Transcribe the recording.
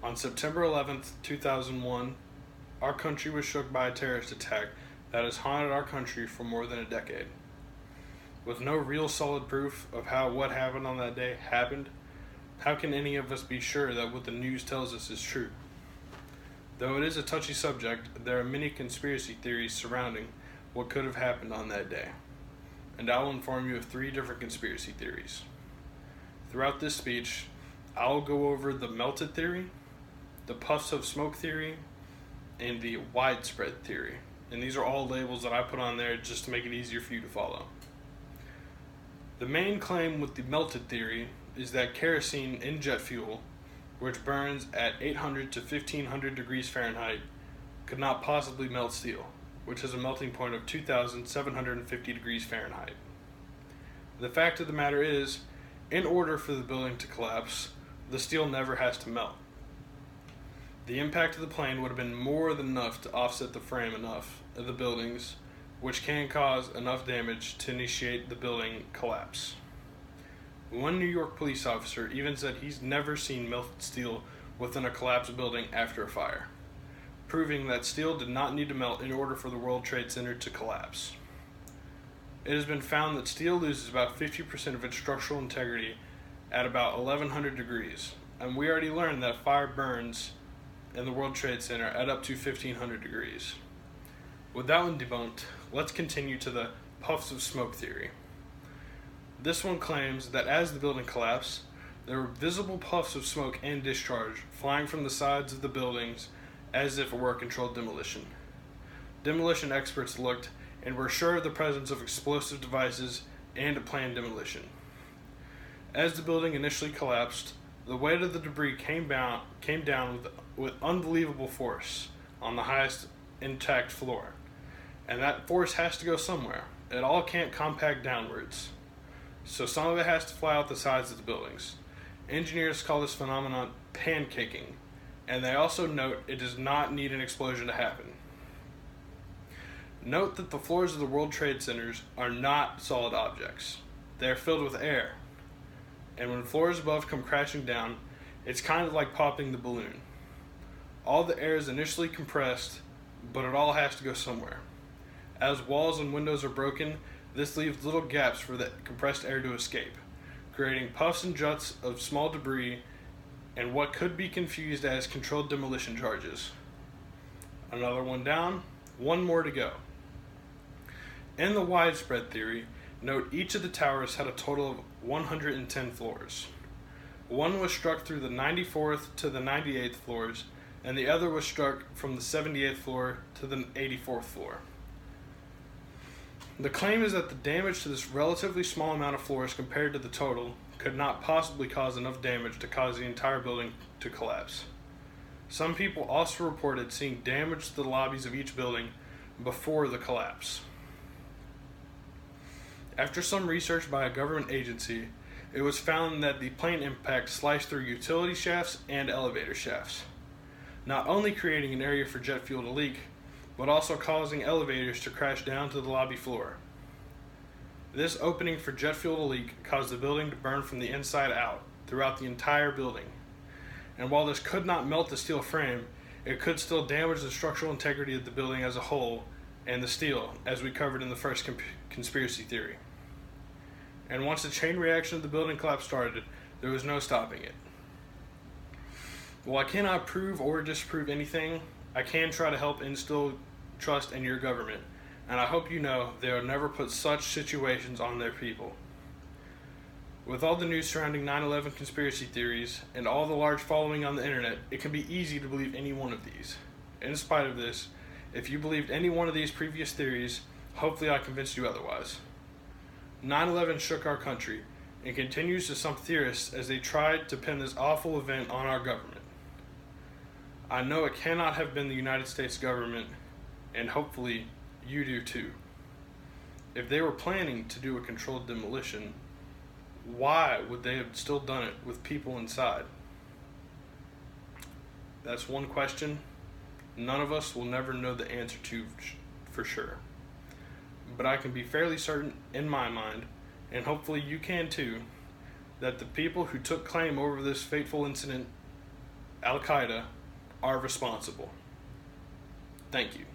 On September 11th, 2001, our country was shook by a terrorist attack that has haunted our country for more than a decade. With no real solid proof of how what happened on that day happened, how can any of us be sure that what the news tells us is true? Though it is a touchy subject, there are many conspiracy theories surrounding what could have happened on that day, and I will inform you of 3 different conspiracy theories. Throughout this speech, I will go over the melted theory, the puffs of smoke theory, and the widespread theory. And these are all labels that I put on there just to make it easier for you to follow. The main claim with the melted theory is that kerosene in jet fuel, which burns at 800 to 1500 degrees Fahrenheit, could not possibly melt steel, which has a melting point of 2750 degrees Fahrenheit. The fact of the matter is, in order for the building to collapse, the steel never has to melt. The impact of the plane would have been more than enough to offset the frame enough of the buildings, which can cause enough damage to initiate the building collapse. One New York police officer even said he's never seen melted steel within a collapsed building after a fire, proving that steel did not need to melt in order for the World Trade Center to collapse. It has been found that steel loses about 50% of its structural integrity at about 1100 degrees, and we already learned that fire burns in the World Trade Center at up to 1500 degrees. With that one debunked, let's continue to the puffs of smoke theory. This one claims that as the building collapsed, there were visible puffs of smoke and discharge flying from the sides of the buildings as if it were a controlled demolition. Demolition experts looked and were sure of the presence of explosive devices and a planned demolition. As the building initially collapsed, the weight of the debris came down with unbelievable force on the highest intact floor, and that force has to go somewhere. It all can't compact downwards, so some of it has to fly out the sides of the buildings. Engineers call this phenomenon pancaking, and they also note it does not need an explosion to happen. Note that the floors of the World Trade Centers are not solid objects. They are filled with air, and when floors above come crashing down, it's kind of like popping the balloon. All the air is initially compressed, but it all has to go somewhere. As walls and windows are broken, this leaves little gaps for the compressed air to escape, creating puffs and jets of small debris and what could be confused as controlled demolition charges. Another one down, one more to go. In the widespread theory, note each of the towers had a total of 110 floors. One was struck through the 94th to the 98th floors, and the other was struck from the 78th floor to the 84th floor. The claim is that the damage to this relatively small amount of floors compared to the total could not possibly cause enough damage to cause the entire building to collapse. Some people also reported seeing damage to the lobbies of each building before the collapse. After some research by a government agency, it was found that the plane impact sliced through utility shafts and elevator shafts, not only creating an area for jet fuel to leak, but also causing elevators to crash down to the lobby floor. This opening for jet fuel to leak caused the building to burn from the inside out throughout the entire building. And while this could not melt the steel frame, it could still damage the structural integrity of the building as a whole and the steel, as we covered in the first conspiracy theory. And once the chain reaction of the building collapse started, there was no stopping it. While I cannot prove or disprove anything, I can try to help instill trust in your government, and I hope you know they will never put such situations on their people. With all the news surrounding 9/11 conspiracy theories and all the large following on the internet, it can be easy to believe any one of these. In spite of this, if you believed any one of these previous theories, hopefully I convinced you otherwise. 9/11 shook our country and continues to some theorists as they tried to pin this awful event on our government. I know it cannot have been the United States government, and hopefully you do too. If they were planning to do a controlled demolition, why would they have still done it with people inside? That's one question none of us will never know the answer to for sure. But I can be fairly certain in my mind, and hopefully you can too, that the people who took claim over this fateful incident Al Qaeda are responsible. Thank you.